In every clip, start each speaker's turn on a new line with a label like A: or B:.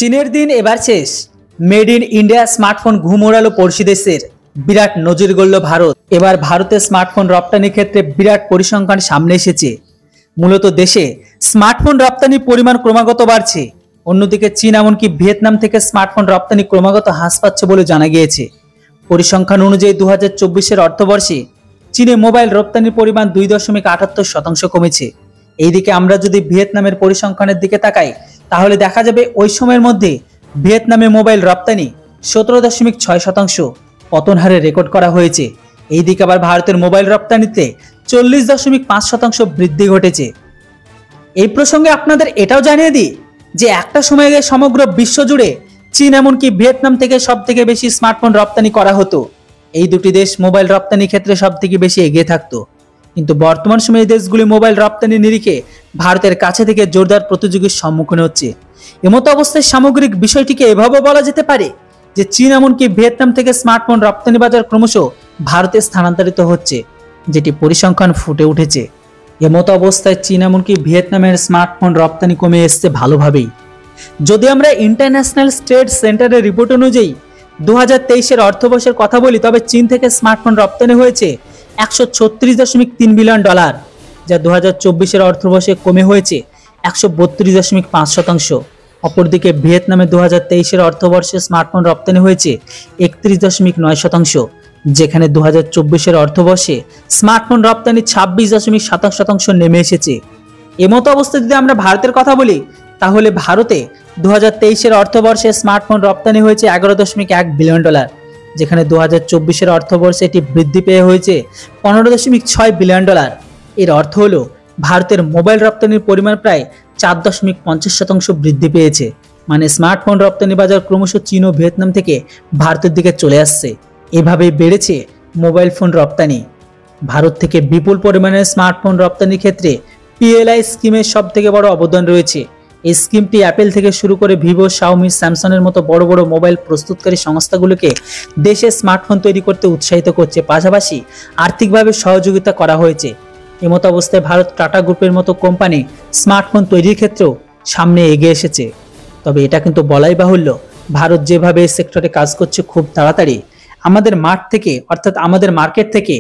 A: চীনের দিন এবার শেষ। মেড ইন ইন্ডিয়া স্মার্টফোন ঘুম ওড়ালো পড়শি দেশের। বিরাট নজির গড়ল ভারত। এবার ভারতের স্মার্টফোন রপ্তানির ক্ষেত্রে বিরাট পরিসংখ্যান সামনে এসেছে। মূলত দেশে স্মার্টফোন রপ্তানির পরিমাণ ক্রমাগত বাড়ছে। অন্যদিকে চীন এমনকি ভিয়েতনাম থেকে স্মার্টফোন রপ্তানি ক্রমাগত হ্রাস পাচ্ছে বলে জানা গিয়েছে। পরিসংখ্যান অনুযায়ী 2024-এর অর্থবর্ষে চীনে মোবাইল রপ্তানির পরিমাণ 2.78% কমেছে। এইদিকে আমরা যদি ভিয়েতনামের পরিসংখ্যানের দিকে তাকাই তাহলে দেখা যাবে ওই সময়ের মধ্যে ভিয়েতনামে মোবাইল রপ্তানি 17.6% পতন হারে রেকর্ড করা হয়েছে। এইদিকে আবার ভারতের মোবাইল রপ্তানিতে 40.5% বৃদ্ধি ঘটেছে। এই প্রসঙ্গে আপনাদের এটাও জানিয়ে দিই যে একটা সময়ে সমগ্র বিশ্ব জুড়ে চীন এমনকি ভিয়েতনাম থেকে সব থেকে বেশি স্মার্টফোন রপ্তানি করা হতো। এই দুটি দেশ মোবাইল রপ্তানির ক্ষেত্রে সব থেকে বেশি এগিয়ে থাকতো, কিন্তু বর্তমান সময়ে এই দেশগুলি মোবাইল রপ্তানির নিরিখে ভারতের কাছে থেকে জোরদার প্রতিযোগীর সম্মুখীন হচ্ছে। এমতো অবস্থায় সামগ্রিক বিষয়টিকে এভাবে বলা যেতে পারে যে চীন এমনকি ভিয়েতনাম থেকে স্মার্টফোন রপ্তানি বাজার ক্রমশ ভারতে স্থানান্তরিত হচ্ছে, যেটি পরিসংখ্যান ফুটে উঠেছে। এমতো অবস্থায় চীন এমনকি ভিয়েতনামের স্মার্টফোন রপ্তানি কমে এসছে ভালোভাবেই। যদি আমরা ইন্টারন্যাশনাল ট্রেড সেন্টারের রিপোর্ট অনুযায়ী 2023-এর অর্থবর্ষের কথা বলি, তবে চীন থেকে স্মার্টফোন রপ্তানি হয়েছে $136.3 বিলিয়ন, যা 2024-এর অর্থবর্ষে কমে হয়েছে 132.5%। অপরদিকে ভিয়েতনামে 2023-এর অর্থবর্ষে স্মার্টফোন রপ্তানি হয়েছে 31.9%, যেখানে 2024-এর অর্থবর্ষে স্মার্টফোন রপ্তানি 26.7% নেমে এসেছে। এমতো অবস্থায় যদি আমরা ভারতের কথা বলি তাহলে ভারতে 2023-এর অর্থবর্ষে স্মার্টফোন রপ্তানি হয়েছে $11.1 বিলিয়ন, যেখানে 2024-এর অর্থবর্ষে এটি বৃদ্ধি পেয়ে হয়েছে $15.6 বিলিয়ন। এর অর্থ হলো ভারতের মোবাইল রপ্তানির পরিমাণ প্রায় 4.50% বৃদ্ধি পেয়েছে। মানে স্মার্টফোন রপ্তানি বাজার ক্রমশ চীন ও ভিয়েতনাম থেকে ভারতের দিকে চলে আসছে। এভাবেই বেড়েছে মোবাইল ফোন রপ্তানি। ভারত থেকে বিপুল পরিমাণে স্মার্টফোন রপ্তানির ক্ষেত্রে PLI স্কিমের সব থেকে বড় অবদান রয়েছে। এই স্কিমটি অ্যাপেল থেকে শুরু করে ভিভো, শাওমি, স্যামসাংয়ের মতো বড় বড় মোবাইল প্রস্তুতকারী সংস্থাগুলোকে দেশে স্মার্টফোন তৈরি করতে উৎসাহিত করছে, পাশাপাশি আর্থিকভাবে সহযোগিতা করা হয়েছে। এমতো অবস্থায় ভারত টাটা গ্রুপের মতো কোম্পানি স্মার্টফোন তৈরির ক্ষেত্রেও সামনে এগিয়ে এসেছে। তবে এটা কিন্তু বলাই বাহুল্য, ভারত যেভাবে এই সেক্টরে কাজ করছে খুব তাড়াতাড়ি আমাদের মাঠ থেকে অর্থাৎ আমাদের মার্কেট থেকে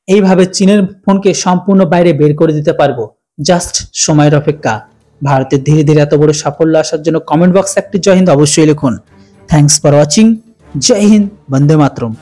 A: এইভাবে চীনের ফোনকে সম্পূর্ণ বাইরে বের করে দিতে পারবো। জাস্ট সময়ের অপেক্ষা। ভারতের ধীরে ধীরে এত বড় সাফল্য আসার জন্য কমেন্ট বক্সে একটি জয় হিন্দ অবশ্যই লিখুন। Thanks for watching. জয় হিন্দ, বন্দে মাতরম।